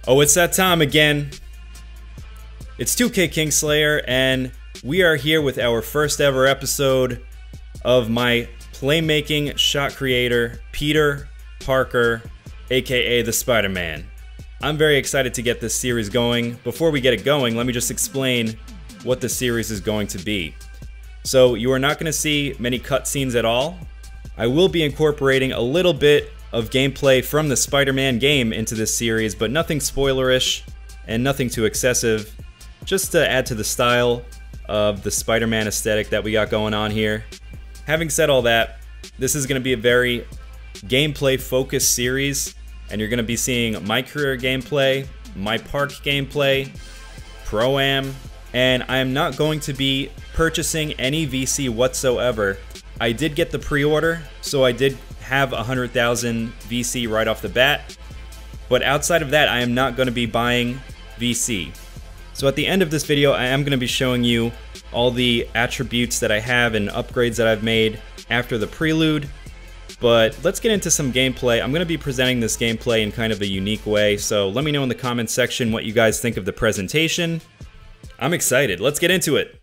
Oh, it's that time again. It's 2K Kingslayer, and we are here with our first ever episode of my Playmaking Shot Creator, Peter Parker, aka the Spider-Man. I'm very excited to get this series going. Before we get it going, let me just explain what the series is going to be. So you are not going to see many cutscenes at all. I will be incorporating a little bit of gameplay from the Spider-Man game into this series, but nothing spoilerish and nothing too excessive, just to add to the style of the Spider-Man aesthetic that we got going on here. Having said all that, this is going to be a very gameplay focused series, and you're going to be seeing MyCareer gameplay, MyPark gameplay, Pro-Am, and I am not going to be purchasing any VC whatsoever. I did get the pre-order, so I did have 100,000 VC right off the bat, but outside of that I am not going to be buying VC. So at the end of this video I am going to be showing you all the attributes that I have and upgrades that I've made after the prelude, but let's get into some gameplay. I'm going to be presenting this gameplay in kind of a unique way, so let me know in the comments section what you guys think of the presentation. I'm excited. Let's get into it.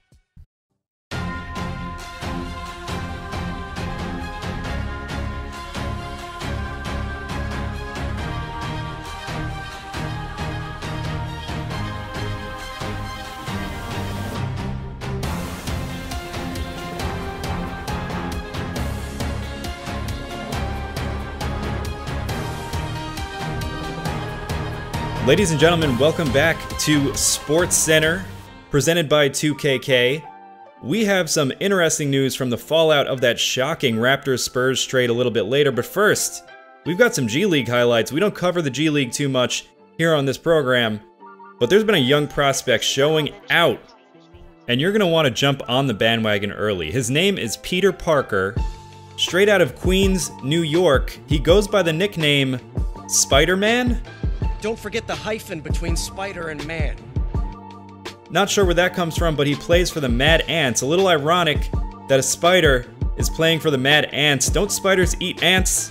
Ladies and gentlemen, welcome back to Sports Center, presented by 2KK. We have some interesting news from the fallout of that shocking Raptors-Spurs trade a little bit later, but first, we've got some G League highlights. We don't cover the G League too much here on this program, but there's been a young prospect showing out, and you're going to want to jump on the bandwagon early. His name is Peter Parker, straight out of Queens, New York. He goes by the nickname Spider-Man? Don't forget the hyphen between spider and man. Not sure where that comes from, but he plays for the Mad Ants. A little ironic that a spider is playing for the Mad Ants. Don't spiders eat ants?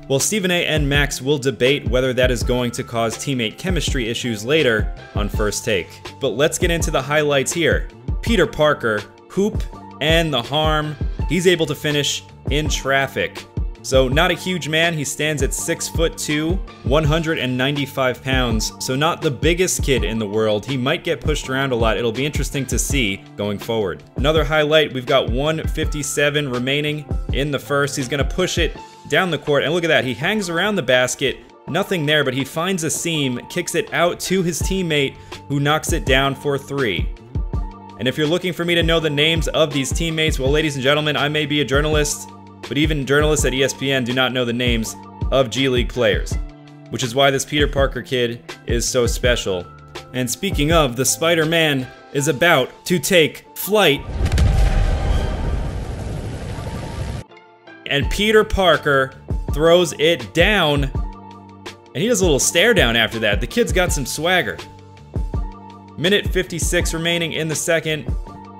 Well, Stephen A. and Max will debate whether that is going to cause teammate chemistry issues later on First Take. But let's get into the highlights here. Peter Parker, hoop and the harm. He's able to finish in traffic. So not a huge man, he stands at 6'2", 195 pounds, so not the biggest kid in the world. He might get pushed around a lot. It'll be interesting to see going forward. Another highlight, we've got 1:57 remaining in the first. He's gonna push it down the court, and look at that, he hangs around the basket, nothing there, but he finds a seam, kicks it out to his teammate, who knocks it down for three. And if you're looking for me to know the names of these teammates, well, ladies and gentlemen, I may be a journalist, but even journalists at ESPN do not know the names of G League players, which is why this Peter Parker kid is so special. And speaking of, the Spider-Man is about to take flight. And Peter Parker throws it down, and he does a little stare down after that. The kid's got some swagger. Minute 56 remaining in the second.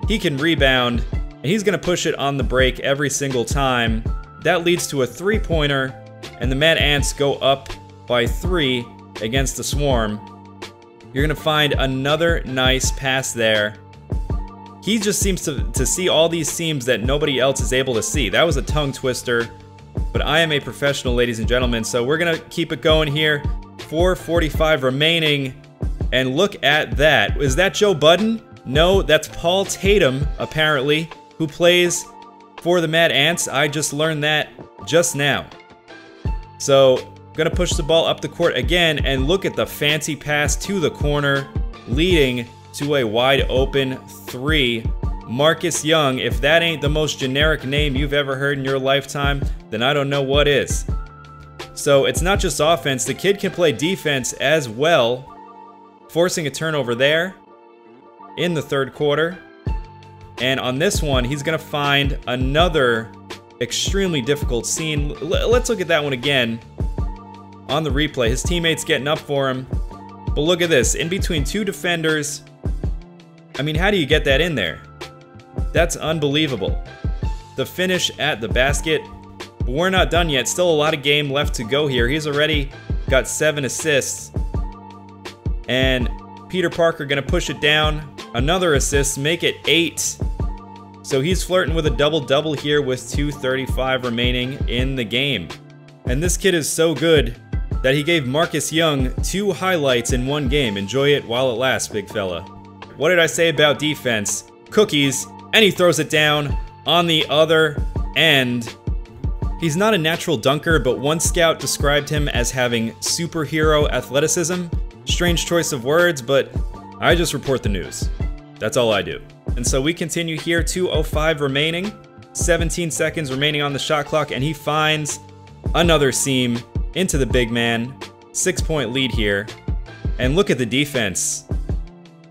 He can rebound, and he's going to push it on the break every single time. That leads to a three-pointer, and the Mad Ants go up by 3 against the Swarm. You're going to find another nice pass there. He just seems to see all these seams that nobody else is able to see. That was a tongue twister, but I am a professional, ladies and gentlemen, so we're going to keep it going here. 4:45 remaining, and look at that. Is that Joe Budden? No, that's Paul Tatum, apparently, who plays for the Mad Ants. I just learned that just now. So, gonna push the ball up the court again, and look at the fancy pass to the corner, leading to a wide open 3. Marcus Young, if that ain't the most generic name you've ever heard in your lifetime, then I don't know what is. So it's not just offense, the kid can play defense as well, forcing a turnover there in the third quarter. And on this one, he's going to find another extremely difficult scene. Let's look at that one again on the replay. His teammate's getting up for him. But look at this. In between two defenders. I mean, how do you get that in there? That's unbelievable. The finish at the basket. But we're not done yet. Still a lot of game left to go here. He's already got 7 assists. And Peter Parker gonna push it down. Another assist, make it 8. So he's flirting with a double-double here with 2:35 remaining in the game. And this kid is so good that he gave Marcus Young 2 highlights in 1 game. Enjoy it while it lasts, big fella. What did I say about defense? Cookies, and he throws it down on the other end. He's not a natural dunker, but one scout described him as having superhero athleticism. Strange choice of words, but I just report the news. That's all I do. And so we continue here, 2:05 remaining, 17 seconds remaining on the shot clock, and he finds another seam into the big man. 6-point lead here. And look at the defense.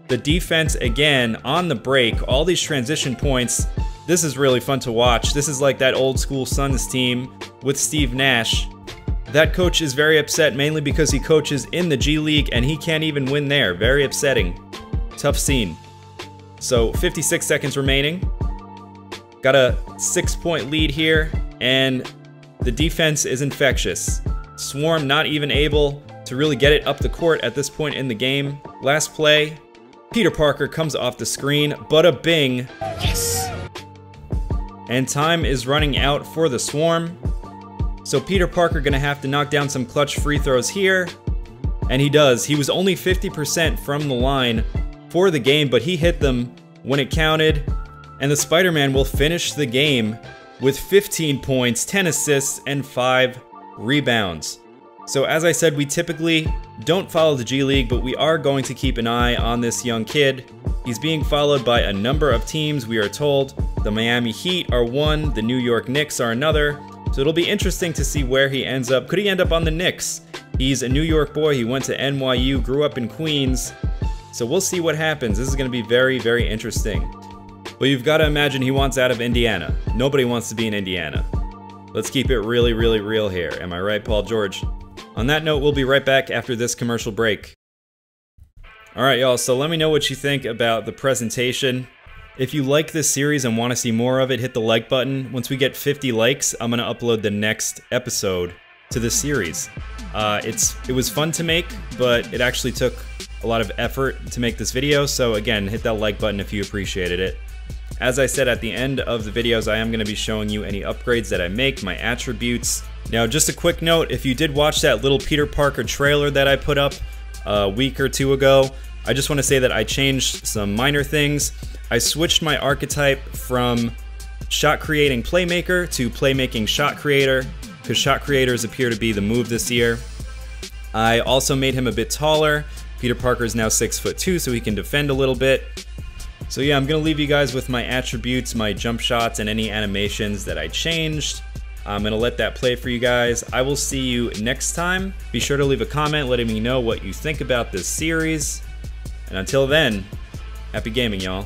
The defense again on the break, all these transition points. This is really fun to watch. This is like that old school Suns team with Steve Nash. That coach is very upset, mainly because he coaches in the G League and he can't even win there. Very upsetting. Tough scene. So 56 seconds remaining. Got a 6-point lead here, and the defense is infectious. Swarm not even able to really get it up the court at this point in the game. Last play, Peter Parker comes off the screen, bada bing. Yes! And time is running out for the Swarm. So Peter Parker gonna have to knock down some clutch free throws here. And he does. He was only 50% from the line for the game, but he hit them when it counted. And the Spider-Man will finish the game with 15 points, 10 assists, and 5 rebounds. So as I said, we typically don't follow the G League, but we are going to keep an eye on this young kid. He's being followed by a number of teams, we are told. The Miami Heat are one, the New York Knicks are another. So it'll be interesting to see where he ends up. Could he end up on the Knicks? He's a New York boy, he went to NYU, grew up in Queens. So we'll see what happens. This is gonna be very, very interesting. But you've gotta imagine he wants out of Indiana. Nobody wants to be in Indiana. Let's keep it really, really real here. Am I right, Paul George? On that note, we'll be right back after this commercial break. Alright, y'all, so let me know what you think about the presentation. If you like this series and want to see more of it, hit the like button. Once we get 50 likes, I'm going to upload the next episode to this series. It was fun to make, but it actually took a lot of effort to make this video, so again, hit that like button if you appreciated it. As I said at the end of the videos, I am going to be showing you any upgrades that I make, my attributes. Now, just a quick note, if you did watch that little Peter Parker trailer that I put up a week or 2 ago, I just want to say that I changed some minor things. I switched my archetype from shot creating playmaker to playmaking shot creator, because shot creators appear to be the move this year. I also made him a bit taller. Peter Parker is now 6'2", so he can defend a little bit. So yeah, I'm gonna leave you guys with my attributes, my jump shots, and any animations that I changed. I'm gonna let that play for you guys. I will see you next time. Be sure to leave a comment letting me know what you think about this series. And until then, happy gaming, y'all.